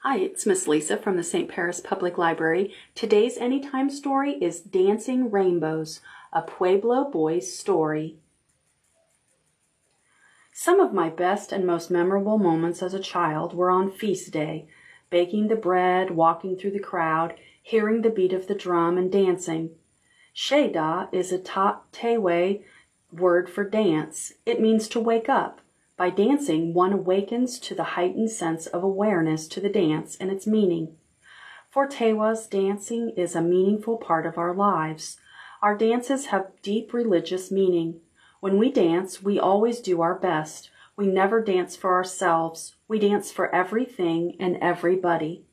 Hi, it's Miss Lisa from the St. Paris Public Library. Today's Anytime story is Dancing Rainbows, a Pueblo boy's story. Some of my best and most memorable moments as a child were on feast day, baking the bread, walking through the crowd, hearing the beat of the drum, and dancing. Sheda is a Tewe word for dance. It means to wake up. By dancing, one awakens to the heightened sense of awareness to the dance and its meaning. For Tewas, dancing is a meaningful part of our lives. Our dances have deep religious meaning. When we dance, we always do our best. We never dance for ourselves. We dance for everything and everybody.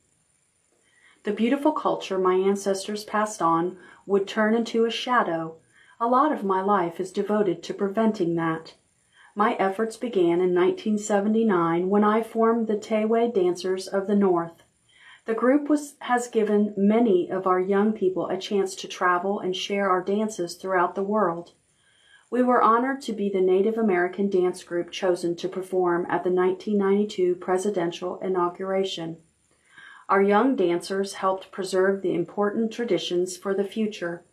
The beautiful culture my ancestors passed on would turn into a shadow. A lot of my life is devoted to preventing that. My efforts began in 1979 when I formed the Tewe Dancers of the North. The group has given many of our young people a chance to travel and share our dances throughout the world. We were honored to be the Native American dance group chosen to perform at the 1992 presidential inauguration. Our young dancers helped preserve the important traditions for the future.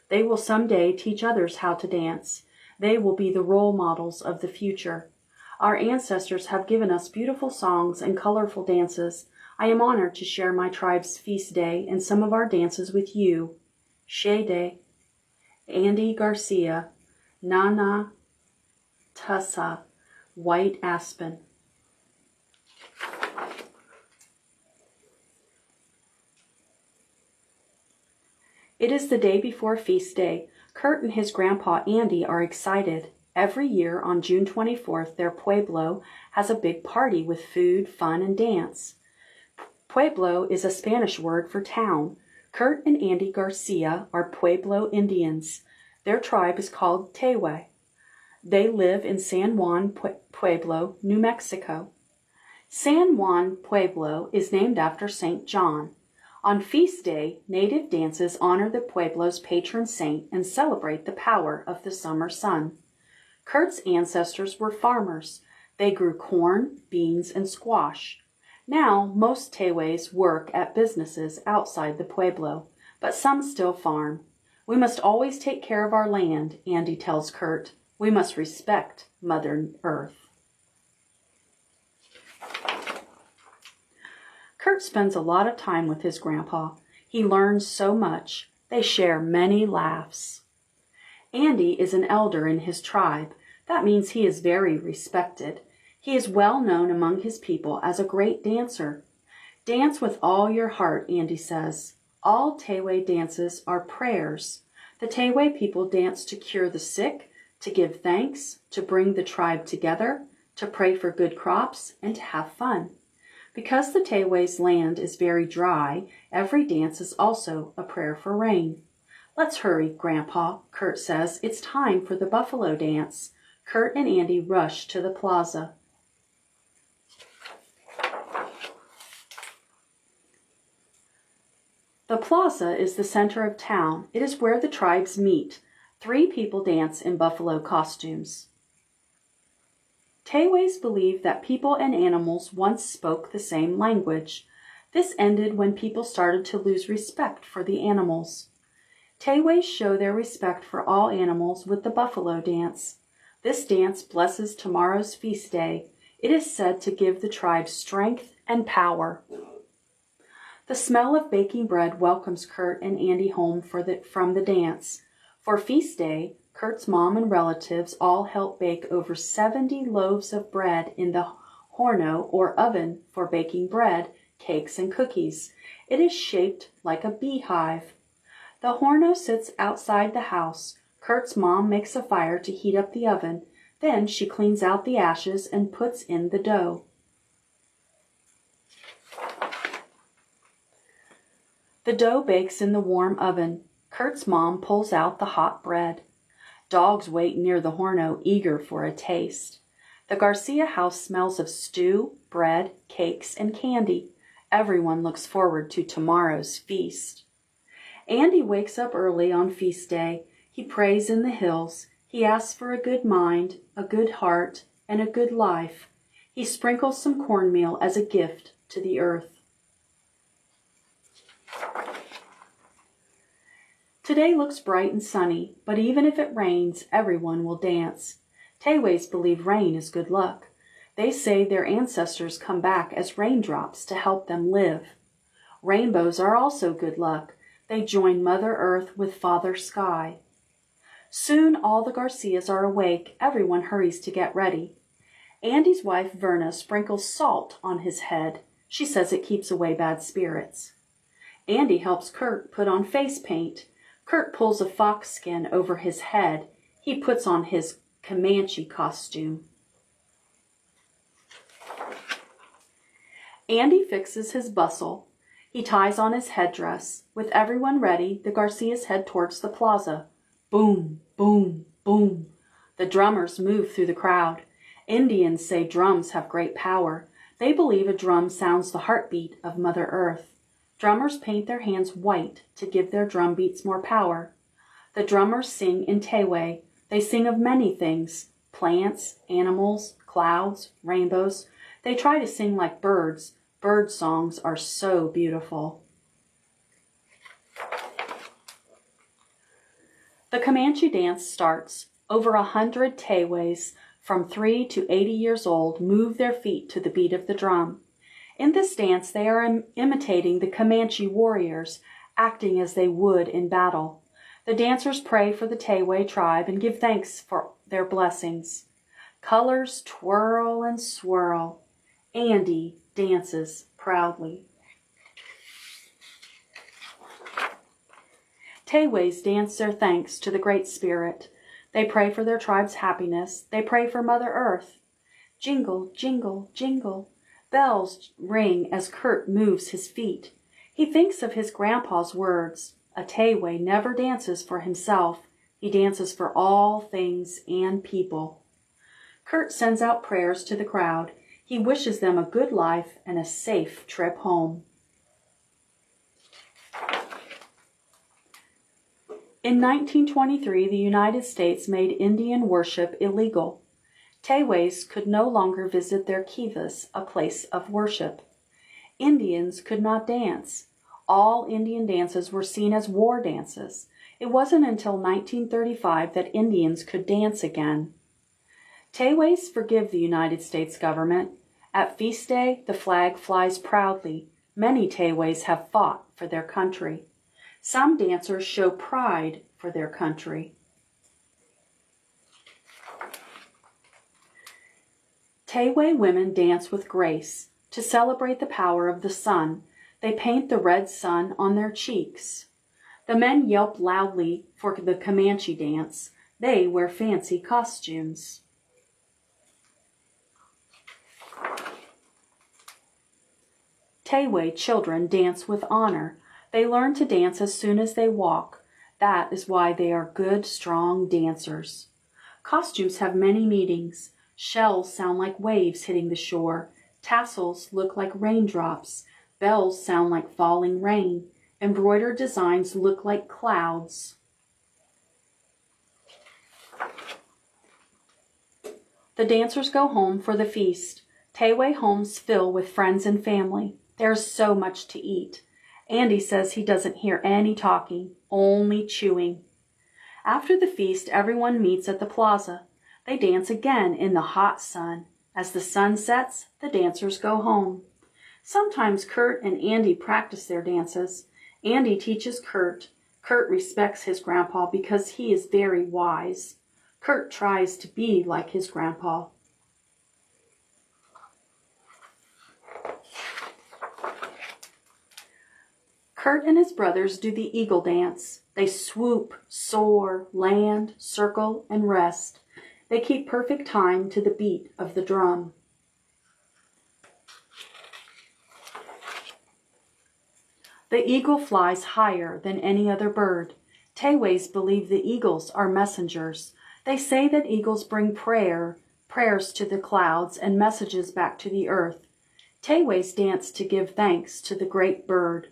They will someday teach others how to dance. They will be the role models of the future. Our ancestors have given us beautiful songs and colorful dances. I am honored to share my tribe's feast day and some of our dances with you. Shede, Andy Garcia, Nana Tussa, White Aspen. It is the day before feast day. Kurt and his grandpa Andy are excited. Every year on June 24th, their Pueblo has a big party with food, fun, and dance. Pueblo is a Spanish word for town. Kurt and Andy Garcia are Pueblo Indians. Their tribe is called Tewe. They live in San Juan Pueblo, New Mexico. San Juan Pueblo is named after St. John. On feast day, native dances honor the Pueblo's patron saint and celebrate the power of the summer sun. Kurt's ancestors were farmers. They grew corn, beans, and squash. Now, most Tewes work at businesses outside the Pueblo, but some still farm. We must always take care of our land, Andy tells Kurt. We must respect Mother Earth. Kurt spends a lot of time with his grandpa. He learns so much. They share many laughs. Andy is an elder in his tribe. That means he is very respected. He is well known among his people as a great dancer. Dance with all your heart, Andy says. All Tewe dances are prayers. The Tewe people dance to cure the sick, to give thanks, to bring the tribe together, to pray for good crops, and to have fun. Because the Tewe's land is very dry, every dance is also a prayer for rain. Let's hurry, Grandpa, Kurt says. It's time for the buffalo dance. Kurt and Andy rush to the plaza. The plaza is the center of town. It is where the tribes meet. 3 people dance in buffalo costumes. Tewes believe that people and animals once spoke the same language. This ended when people started to lose respect for the animals. Tewes show their respect for all animals with the buffalo dance. This dance blesses tomorrow's feast day. It is said to give the tribe strength and power. The smell of baking bread welcomes Kurt and Andy home from the dance. For feast day, Kurt's mom and relatives all help bake over 70 loaves of bread in the horno or oven for baking bread, cakes, and cookies. It is shaped like a beehive. The horno sits outside the house. Kurt's mom makes a fire to heat up the oven. Then she cleans out the ashes and puts in the dough. The dough bakes in the warm oven. Kurt's mom pulls out the hot bread. Dogs wait near the horno, eager for a taste. The Garcia house smells of stew, bread, cakes, and candy. Everyone looks forward to tomorrow's feast. Andy wakes up early on feast day. He prays in the hills. He asks for a good mind, a good heart, and a good life. He sprinkles some cornmeal as a gift to the earth. Today looks bright and sunny, but even if it rains, everyone will dance. Teways believe rain is good luck. They say their ancestors come back as raindrops to help them live. Rainbows are also good luck. They join Mother Earth with Father Sky. Soon all the Garcias are awake. Everyone hurries to get ready. Andy's wife, Verna, sprinkles salt on his head. She says it keeps away bad spirits. Andy helps Kurt put on face paint. Kurt pulls a fox skin over his head. He puts on his Comanche costume. Andy fixes his bustle. He ties on his headdress. With everyone ready, the Garcias head towards the plaza. Boom, boom, boom. The drummers move through the crowd. Indians say drums have great power. They believe a drum sounds the heartbeat of Mother Earth. Drummers paint their hands white to give their drum beats more power. The drummers sing in Teway. They sing of many things: plants, animals, clouds, rainbows. They try to sing like birds. Bird songs are so beautiful. The Comanche dance starts. Over 100 Teways from 3 to 80 years old move their feet to the beat of the drum. In this dance, they are imitating the Comanche warriors, acting as they would in battle. The dancers pray for the Teway tribe and give thanks for their blessings. Colors twirl and swirl. Andy dances proudly. Teways dance their thanks to the Great Spirit. They pray for their tribe's happiness. They pray for Mother Earth. Jingle, jingle, jingle. Bells ring as Kurt moves his feet. He thinks of his grandpa's words. A Teway never dances for himself. He dances for all things and people. Kurt sends out prayers to the crowd. He wishes them a good life and a safe trip home. In 1923, the United States made Indian worship illegal. Teways could no longer visit their kivas, a place of worship. Indians could not dance. All Indian dances were seen as war dances. It wasn't until 1935 that Indians could dance again. Teways forgive the United States government. At feast day, the flag flies proudly. Many Teways have fought for their country. Some dancers show pride for their country. Teway women dance with grace. To celebrate the power of the sun, they paint the red sun on their cheeks. The men yelp loudly for the Comanche dance. They wear fancy costumes. Teway children dance with honor. They learn to dance as soon as they walk. That is why they are good, strong dancers. Costumes have many meanings. Shells sound like waves hitting the shore. Tassels look like raindrops. Bells sound like falling rain. Embroidered designs look like clouds. The dancers go home for the feast. Teway homes fill with friends and family. There's so much to eat. Andy says he doesn't hear any talking, only chewing. After the feast, everyone meets at the plaza. They dance again in the hot sun. As the sun sets, the dancers go home. Sometimes Kurt and Andy practice their dances. Andy teaches Kurt. Kurt respects his grandpa because he is very wise. Kurt tries to be like his grandpa. Kurt and his brothers do the eagle dance. They swoop, soar, land, circle, and rest. They keep perfect time to the beat of the drum. The eagle flies higher than any other bird. Teways believe the eagles are messengers. They say that eagles bring prayers to the clouds and messages back to the earth. Teways dance to give thanks to the great bird.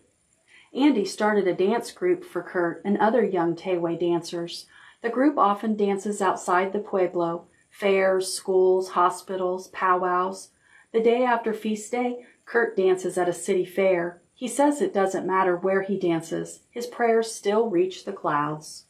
Andy started a dance group for Kurt and other young Teway dancers. The group often dances outside the Pueblo, fairs, schools, hospitals, powwows. The day after feast day, Kurt dances at a city fair. He says it doesn't matter where he dances. His prayers still reach the clouds.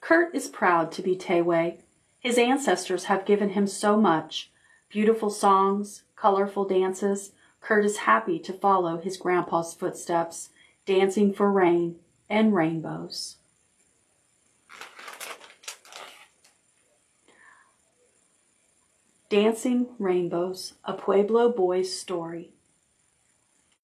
Kurt is proud to be Tewe. His ancestors have given him so much. Beautiful songs, colorful dances. Kurt is happy to follow his grandpa's footsteps, dancing for rain and rainbows. Dancing Rainbows, a Pueblo boy's story.